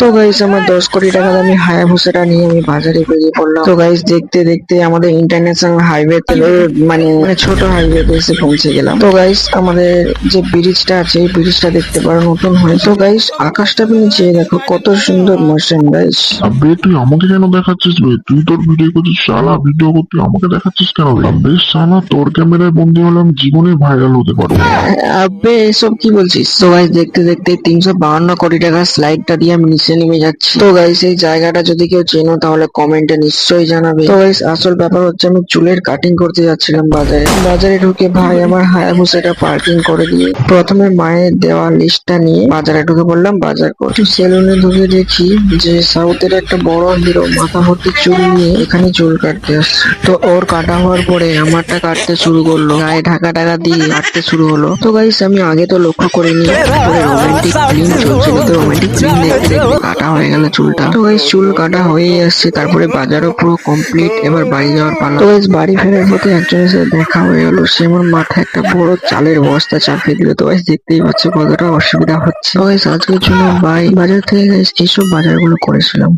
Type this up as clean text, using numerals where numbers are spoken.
তো গাইস আমার 10 কোটি টাকা দামি হায়াবুসাটা নিয়ে আমি বাজারে বেরিয়ে পড়লাম। তো গাইস দেখতে দেখতে আমাদের ইন্টারন্যাশনাল হাইওয়ে মানে ছোট হাইওয়েতে এসে পৌঁছে গেলাম। তো গাইস আমাদের যে ব্রিজটা আছে এই ব্রিজটা দেখতে পারো নতুন হয়েছে। তো গাইস আকাশটা নিচে দেখো কত সুন্দর মোশন গাইস। আবে তুই আমাকে কেন দেখাচ্ছিস বে? তুই তোর ভিডিও করছিস শালা, ভিডিও করতে আমাকে দেখাচ্ছিস কেন বে? বেশ শালা, তোর ক্যামেরায় বন্দি হলাম, জীবনে ভাইরাল হতে পারবো না। আবে এসব কি বলছিস? তো গাইস দেখতে দেখতে 352 কোটি টাকার স্লাইডটা দিয়ে আমি নিচে নেমে যাচ্ছি। তো গাইস এই জায়গাটা যদি কেউ চেনো তাহলে কমেন্টে নিশ্চয়ই জানাবে। তো গাইস আসল ব্যাপার হচ্ছে আমি চুলের কাটিং করতে যাচ্ছিলাম বাজারে ঢুকে ভাই আমার হায়াবুসাটা পার্কিং করে দিয়ে প্রথমে মায়ের দেওয়া লিস্টটা নিয়ে বাজারে ঢুকে পড়লাম বাজার করতে। সেলুনে ঢুকে দেখি যে সাউথের একটা বড় হিরো মাথা ভর্তি চুল নিয়ে এখানে চুল কাটতে আসছে। তো ওর কাটা হওয়ার পরে আমারটা কাটতে শুরু করলো, গায়ে ঢাকা টাকা দিয়ে কাটতে শুরু হলো। তো গাইস আমি আগে তো লক্ষ্য করিনি তারপরে রোমান্টিক ফিল্ম চলছিল, তো রোমান্টিক ফিল্ম দেখতে দেখতে কাটা হয়ে গেল চুলটা। তো গাইস চুল কাটা হয়ে আসছে, তারপরে বাজারও পুরো কমপ্লিট, এবার বাড়ি যাওয়ার পালা। তো গাইস বাড়ি ফেরার পথে একজনের সাথে দেখা হয়ে গেল, সে আমার মাথায় একটা বড় চালের বস্তা চাপিয়ে দিল। তো গাইস দেখতেই পাচ্ছ কতটা অসুবিধা হচ্ছে। তো গাইস আজকের জন্য বাই। বাজার থেকে গাইস এইসব বাজারগুলো করেছিলাম।